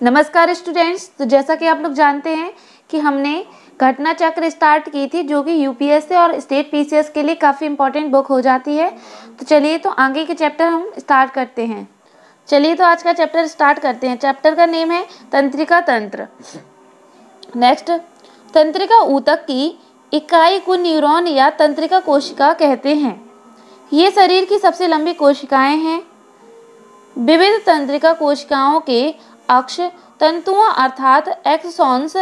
नमस्कार स्टूडेंट्स। तो जैसा कि आप लोग जानते हैं कि हमने घटना चक्र स्टार्ट की थी, जो कि यूपीएससी और स्टेट पीसीएस के लिए काफ़ी इंपॉर्टेंट बुक हो जाती है। तो चलिए तो आगे के चैप्टर हम स्टार्ट करते हैं। चलिए तो आज का चैप्टर स्टार्ट करते हैं। चैप्टर का नेम है तंत्रिका तंत्र। नेक्स्ट, तंत्रिका ऊतक की इकाई को न्यूरॉन या तंत्रिका कोशिका कहते हैं। ये शरीर की सबसे लंबी कोशिकाएं हैं। विविध तंत्रिका कोशिकाओं के अक्ष तंतुओं अर्थात एक्सॉन्स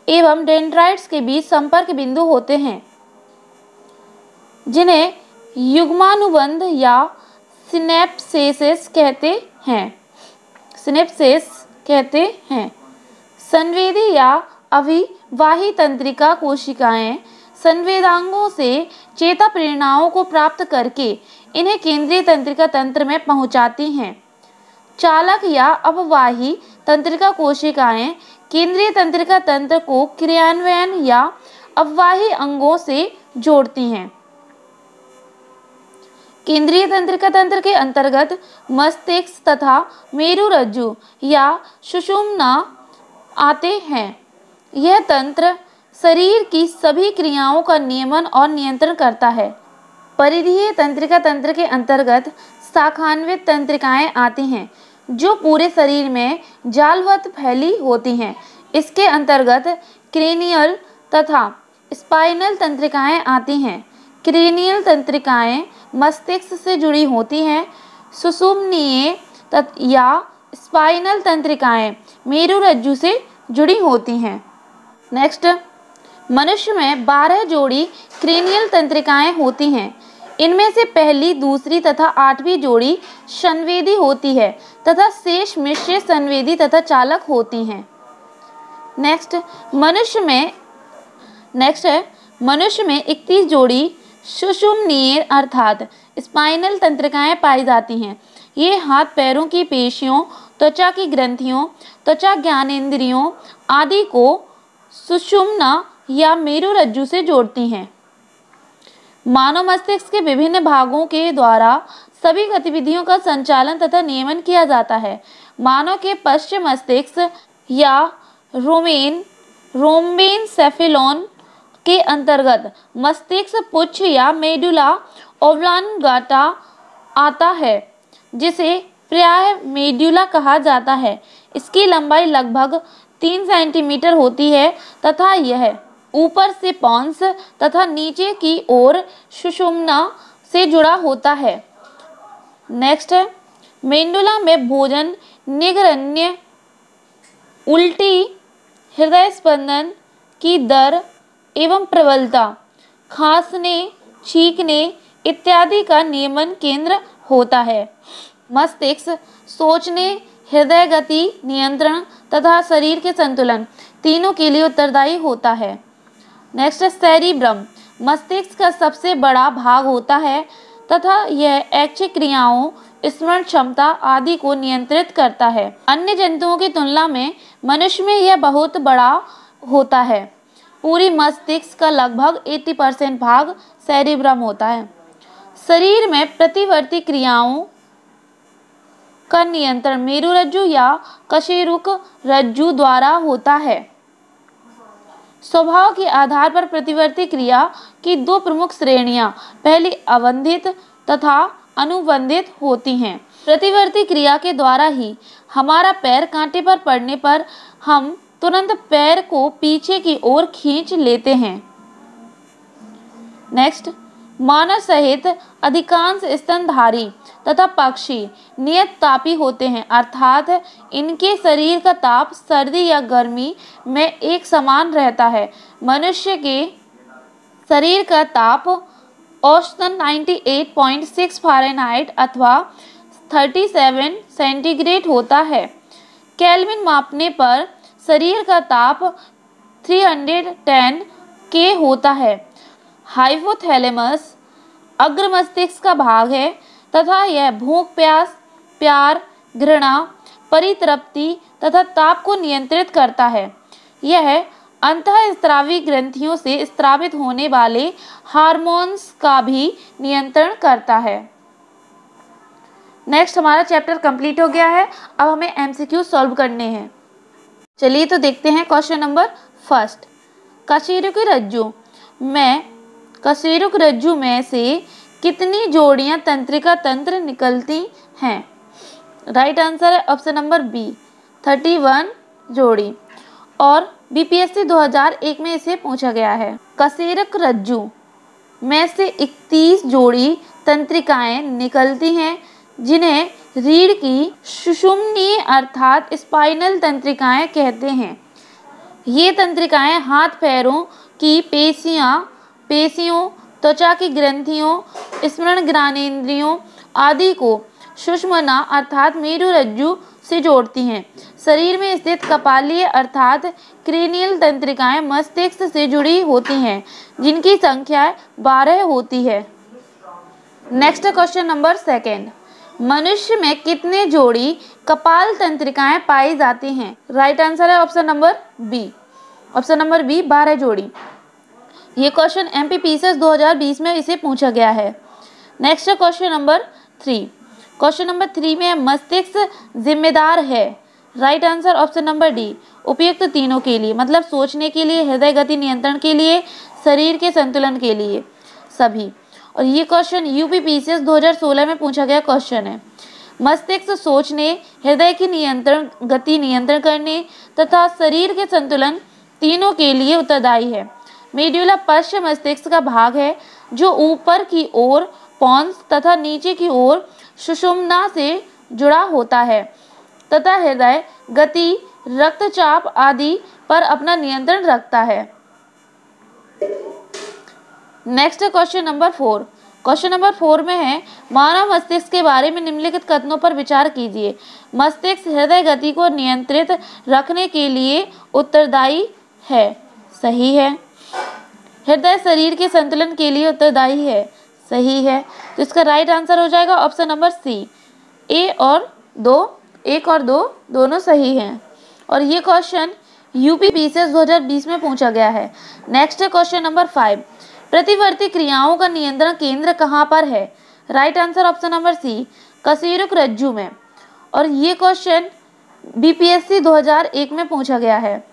एवं डेंड्राइट्स के बीच संपर्क बिंदु होते हैं, जिन्हें युग्मानुबंध या सिनेप्सेस कहते हैं। संवेदी या अभिवाही तंत्रिका कोशिकाएं संवेदांगों से चेता प्रेरणाओं को प्राप्त करके इन्हें केंद्रीय तंत्रिका तंत्र में पहुंचाती हैं। चालक या अपवाही तंत्रिका कोशिकाएं केंद्रीय तंत्रिका तंत्र को क्रियान्वयन या अपवाही अंगों से जोड़ती हैं। केंद्रीय तंत्रिका तंत्र के अंतर्गत मस्तिष्क तथा मेरुरज्जु या सुषुम्ना आते हैं। यह तंत्र शरीर की सभी क्रियाओं का नियमन और नियंत्रण करता है। परिधीय तंत्रिका तंत्र के अंतर्गत शाखान्वित तंत्रिकाएं आती हैं, जो पूरे शरीर में जालवत फैली होती हैं। इसके अंतर्गत क्रेनियल तथा स्पाइनल तंत्रिकाएं आती हैं। क्रेनियल तंत्रिकाएं मस्तिष्क से जुड़ी होती हैं। सुषुम्नीय या स्पाइनल तंत्रिकाएं मेरुरज्जु से जुड़ी होती हैं। नेक्स्ट, मनुष्य में 12 जोड़ी क्रेनियल तंत्रिकाएं होती हैं। इनमें से पहली, दूसरी तथा 8वीं जोड़ी संवेदी होती है तथा शेष मिश्र संवेदी तथा चालक होती हैं। नेक्स्ट, मनुष्य में 31 जोड़ी सुषुम्नीय अर्थात स्पाइनल तंत्रिकाएं पाई जाती हैं। ये हाथ पैरों की पेशियों, त्वचा की ग्रंथियों, त्वचा ज्ञानेंद्रियों आदि को सुषुम्ना या मेरुरज्जु से जोड़ती हैं। मानव मस्तिष्क के विभिन्न भागों के द्वारा सभी गतिविधियों का संचालन तथा नियमन किया जाता है। मानव के पश्चिम मस्तिष्क या रोम्बेनसेफेलोन के अंतर्गत मस्तिष्क पुच्छ या मेडुला ऑब्लांगाटा आता है, जिसे प्रायः मेड्यूला कहा जाता है। इसकी लंबाई लगभग 3 सेंटीमीटर होती है तथा यह ऊपर से पॉन्स तथा नीचे की ओर सुषुम्ना से जुड़ा होता है। नेक्स्ट है, मेडुला में भोजन, निगरण्य, उल्टी, हृदय स्पंदन की दर एवं प्रबलता, खांसने, छींकने इत्यादि का नियमन केंद्र होता है। मस्तिष्क सोचने, हृदय गति नियंत्रण तथा शरीर के संतुलन तीनों के लिए उत्तरदायी होता है। नेक्स्ट है सेरिब्रम। मस्तिष्क का सबसे बड़ा भाग होता है तथा यह ऐच्छिक क्रियाओं, स्मरण क्षमता आदि को नियंत्रित करता है। अन्य जंतुओं की तुलना में मनुष्य में यह बहुत बड़ा होता है। पूरी मस्तिष्क का लगभग 80% भाग सेरिब्रम होता है। शरीर में प्रतिवर्ती क्रियाओं का नियंत्रण मेरुरज्जु या कशेरुक रज्जु द्वारा होता है। स्वभाव के आधार पर प्रतिवर्ती क्रिया की 2 प्रमुख श्रेणियां, पहली अवंधित तथा अनुबंधित होती हैं। प्रतिवर्ती क्रिया के द्वारा ही हमारा पैर कांटे पर पड़ने पर हम तुरंत पैर को पीछे की ओर खींच लेते हैं। नेक्स्ट, मानव सहित अधिकांश स्तनधारी तथा पक्षी नियत तापी होते हैं, अर्थात इनके शरीर का ताप सर्दी या गर्मी में एक समान रहता है। मनुष्य के शरीर का ताप औसतन 98.6 फ़ारेनहाइट अथवा 37 सेंटीग्रेड होता है। केल्विन मापने पर शरीर का ताप 310 के होता है। हाइपोथैलेमस अग्र मस्तिष्क का भाग है तथा यह भूख, प्यास, प्यार, घृणा, परितृप्ति तथा ताप को नियंत्रित करता है। यह अंतःस्रावी ग्रंथियों से स्रावित होने वाले हार्मोन्स का भी नियंत्रण करता है। नेक्स्ट हमारा चैप्टर कंप्लीट हो गया है। अब हमें एमसीक्यू सॉल्व करने हैं। चलिए तो देखते हैं क्वेश्चन नंबर फर्स्ट। कशेरुक रज्जु में से कितनी जोड़ियां तंत्रिका तंत्र निकलती हैं? राइट आंसर है ऑप्शन नंबर बी 31 जोड़ी। और बीपीएससी 2001 में इसे पूछा गया है। कशेरुक रज्जु में से 31 जोड़ी तंत्रिकाएं निकलती हैं, जिन्हें रीढ़ की सुषुम्नीय अर्थात स्पाइनल तंत्रिकाएं कहते हैं। ये तंत्रिकाएं हाथ पैरों की पेशियों, त्वचा की ग्रंथियों, स्मरण ज्ञानेंद्रियों आदि को सुषुम्ना अर्थात मेरुरज्जु से जोड़ती हैं। शरीर में स्थित कपालीय अर्थात क्रेनियल तंत्रिकाएं मस्तिष्क से जुड़ी होती हैं, जिनकी संख्या 12 होती है। Next question number second. मनुष्य में कितने जोड़ी कपाल तंत्रिकाएं पाई जाती हैं? राइट आंसर है ऑप्शन नंबर बी 12 जोड़ी। ये क्वेश्चन एमपीपीसीएस 2020 में इसे पूछा गया है। Next question number 3। Question number 3 में मस्तिष्क जिम्मेदार है। Right answer option number D उपयुक्त तीनों के लिए, मतलब सोचने के लिए, हृदय गति नियंत्रण के लिए, शरीर के संतुलन के लिए, सभी। और ये क्वेश्चन यूपीपीसीएस 2016 में पूछा गया क्वेश्चन है। मस्तिष्क सोचने, हृदय की नियंत्रण, गति नियंत्रण करने तथा शरीर के संतुलन तीनों के लिए उत्तरदायी है। मेडुला पश्च मस्तिष्क का भाग है जो ऊपर की ओर पोन्स तथा नीचे की ओर सुषुम्ना से जुड़ा होता है तथा हृदय गति, रक्तचाप आदि पर अपना नियंत्रण रखता है। Next question number 4। Question number 4 में है मानव मस्तिष्क के बारे में निम्नलिखित कथनों पर विचार कीजिए। मस्तिष्क हृदय गति को नियंत्रित रखने के लिए उत्तरदायी है। सही है। हृदय शरीर के संतुलन के लिए उत्तरदायी है। सही है। तो इसका राइट आंसर हो जाएगा ऑप्शन नंबर सी। 1 और 2 दोनों सही हैं। और ये क्वेश्चन यूपीपीसीएस 2020 में पूछा गया है। Next question number 5। प्रतिवर्ती क्रियाओं का नियंत्रण केंद्र कहाँ पर है? Right answer option number C कशेरुक रज्जु में। और ये क्वेश्चन बीपीएससी 2001 में पूछा गया है।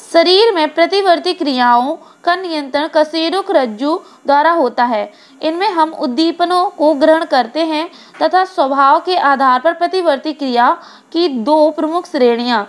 शरीर में प्रतिवर्ती क्रियाओं का नियंत्रण कशेरुक रज्जु द्वारा होता है। इनमें हम उद्दीपनों को ग्रहण करते हैं तथा स्वभाव के आधार पर प्रतिवर्ती क्रिया की 2 प्रमुख श्रेणियां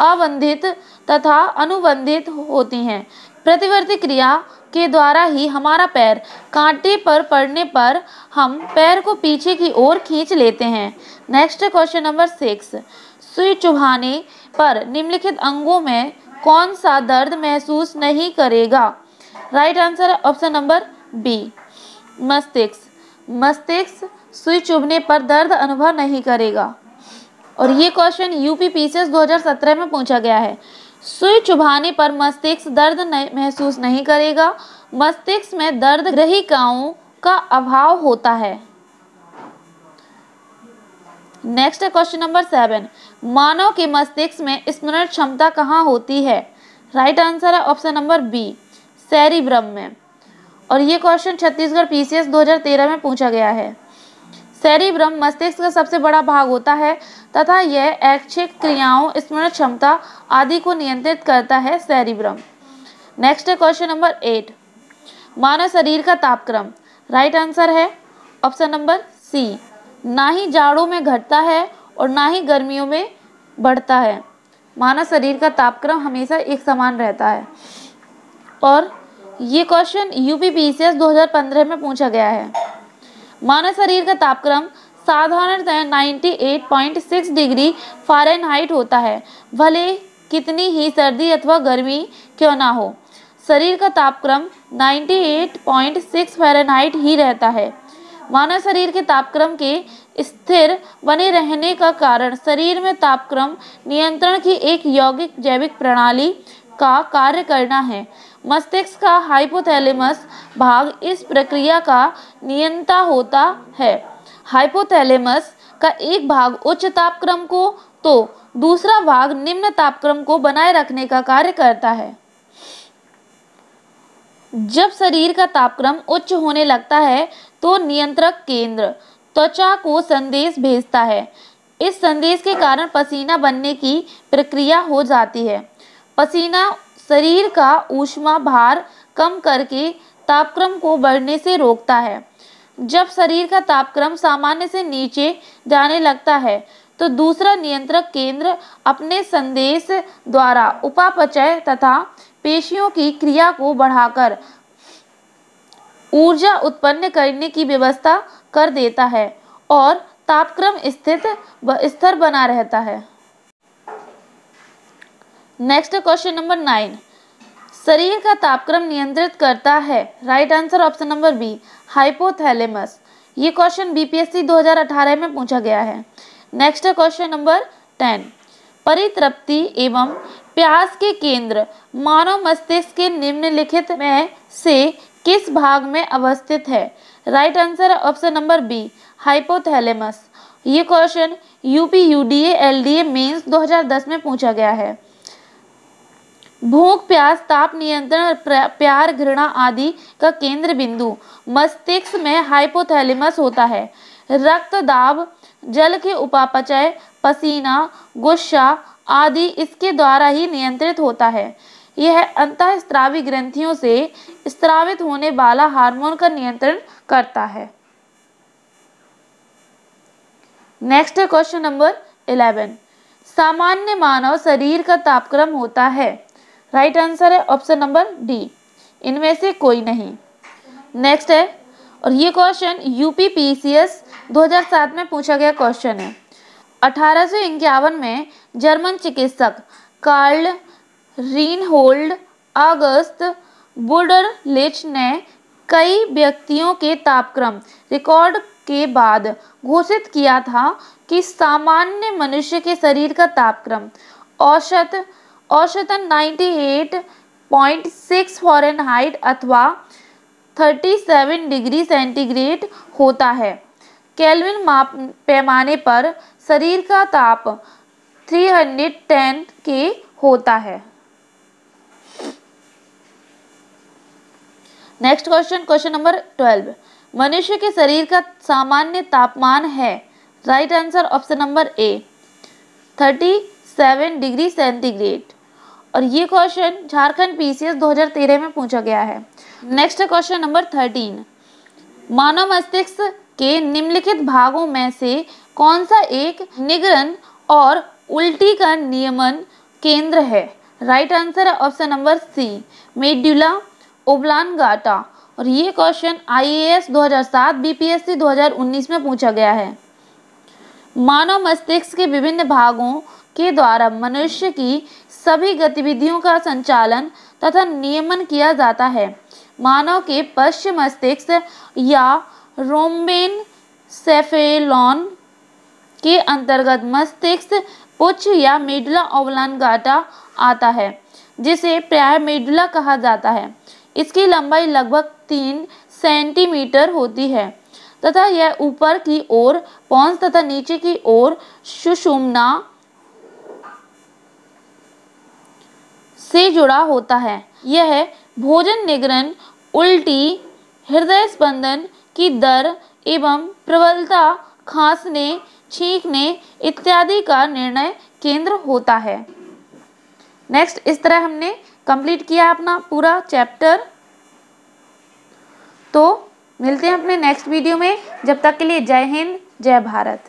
अवंधित तथा अनुबंधित होती हैं। प्रतिवर्ती क्रिया के द्वारा ही हमारा पैर कांटे पर पड़ने पर हम पैर को पीछे की ओर खींच लेते हैं। Next question number 6। सुई चुभाने पर निम्नलिखित अंगों में कौन सा दर्द महसूस नहीं करेगा? राइट आंसर है ऑप्शन नंबर बी मस्तिष्क सुई चुभने पर दर्द अनुभव नहीं करेगा। और ये क्वेश्चन यूपीपीसीएस 2017 में पूछा गया है। सुई चुभाने पर मस्तिष्क दर्द महसूस नहीं करेगा। मस्तिष्क में दर्द ग्रहिकाओं का अभाव होता है। Next question number 7। मानव के मस्तिष्क में स्मरण क्षमता कहाँ होती है? राइट आंसर है ऑप्शन नंबर बी सेरिब्रम में। और ये क्वेश्चन छत्तीसगढ़ पीसीएस 2013 में पूछा गया है। सेरिब्रम मस्तिष्क का सबसे बड़ा भाग होता है तथा यह ऐच्छिक क्रियाओं, स्मरण क्षमता आदि को नियंत्रित करता है। सेरिब्रम। Next question number 8। मानव शरीर का तापक्रम। राइट आंसर है ऑप्शन नंबर सी ना ही जाड़ों में घटता है और ना ही गर्मियों में बढ़ता है। मानव शरीर का तापक्रम हमेशा एक समान रहता है। और ये क्वेश्चन यूपीपीसीएस 2015 में पूछा गया है। मानव शरीर का तापक्रम साधारणतः 98.6 डिग्री फ़ारेनहाइट होता है, भले कितनी ही सर्दी अथवा गर्मी क्यों ना हो। शरीर का तापक्रम 98.6 फ़ारेनहाइट ही रहता है। मानव शरीर के तापक्रम के स्थिर बने रहने का कारण शरीर में तापक्रम नियंत्रण की एक यौगिक जैविक प्रणाली का कार्य करना है। मस्तिष्क का हाइपोथैलेमस भाग इस प्रक्रिया का नियंता होता है। हाइपोथैलेमस का एक भाग उच्च तापक्रम को तो दूसरा भाग निम्न तापक्रम को बनाए रखने का कार्य करता है। जब शरीर का तापक्रम उच्च होने लगता है तो नियंत्रक केंद्र त्वचा को संदेश भेजता है इस संदेश के कारण पसीना बनने की प्रक्रिया हो जाती है। पसीना शरीर का ऊष्मा भार कम करके तापक्रम को बढ़ने से रोकता है। जब शरीर का तापक्रम सामान्य से नीचे जाने लगता है तो दूसरा नियंत्रक केंद्र अपने संदेश द्वारा उपापचय तथा पेशियों की क्रिया को बढ़ाकर ऊर्जा उत्पन्न करने की व्यवस्था कर देता है और तापक्रम स्थिर बना रहता है। नेक्स्ट क्वेश्चन नंबर 9, शरीर का तापक्रम नियंत्रित करता है। Right answer option number B, hypothalamus. ये क्वेश्चन बीपीएससी 2018 में पूछा गया है। नेक्स्ट क्वेश्चन नंबर 10, परितृप्ति एवं प्यास के केंद्र मानव मस्तिष्क के निम्नलिखित में से किस भाग में अवस्थित है? Right answer option number B, hypothalamus. ये question UP UDA LDA mains 2010 में पूछा गया है। भूख, प्यास, ताप नियंत्रण, प्यार, घृणा आदि का केंद्र बिंदु मस्तिष्क में हाइपोथैलेमस होता है। रक्त दाब, जल के उपापचय, पसीना, गुस्सा आदि इसके द्वारा ही नियंत्रित होता है। यह अंतःस्रावी ग्रंथियों से स्रावित होने वाला हार्मोन का नियंत्रण करता है। नेक्स्ट क्वेश्चन नंबर 11, सामान्य मानव शरीर का तापक्रम होता है। राइट आंसर है ऑप्शन नंबर डी, इनमें से कोई नहीं। नेक्स्ट है, और ये क्वेश्चन यूपी पीसीएस 2007 में पूछा गया क्वेश्चन है। 1851 में जर्मन चिकित्सक कार्ल रीनहोल्ड अगस्त वुंडरलिच ने कई व्यक्तियों के तापक्रम रिकॉर्ड के बाद घोषित किया था कि सामान्य मनुष्य के शरीर का तापक्रम औसतन 98.6 फ़ारेनहाइट अथवा 37 डिग्री सेंटीग्रेड होता है। केल्विन पैमाने पर शरीर का ताप 310 के होता है। नेक्स्ट क्वेश्चन, क्वेश्चन नंबर 12, मनुष्य के शरीर का सामान्य तापमान है। Right answer option number A, 37 degree centigrade. और ये क्वेश्चन झारखंड पीसीएस 2013 में पूछा गया है। नेक्स्ट क्वेश्चन नंबर 13, मानव मस्तिष्क के निम्नलिखित भागों में से कौन सा एक निगरन और उल्टी का नियमन केंद्र है? राइट आंसर है option number C, medulla oblongata. और ये क्वेश्चन आईएएस 2007 बीपीएससी 2019 में पूछा गया है। मानव मस्तिष्क के विभिन्न भागों के द्वारा मनुष्य की सभी गतिविधियों का संचालन तथा नियमन किया जाता है। मानव के पश्चिम मस्तिष्क या रोम्बेनसेफेलॉन के अंतर्गत मस्तिष्क पुच्छ या मेडुला ओब्लांगाटा आता है, जिसे प्रायः मेडुला कहा जाता है। इसकी लंबाई लगभग 3 सेंटीमीटर होती है तथा यह ऊपर की ओर पोंस तथा नीचे की ओर सुषुम्ना से जुड़ा होता है। यह भोजन निगरण, उल्टी, हृदय स्पंदन की दर एवं प्रबलता, खांसने, छींकने इत्यादि का निर्णय केंद्र होता है। नेक्स्ट, इस तरह हमने कंप्लीट किया अपना पूरा चैप्टर। तो मिलते हैं अपने नेक्स्ट वीडियो में, जब तक के लिए जय हिंद, जय भारत।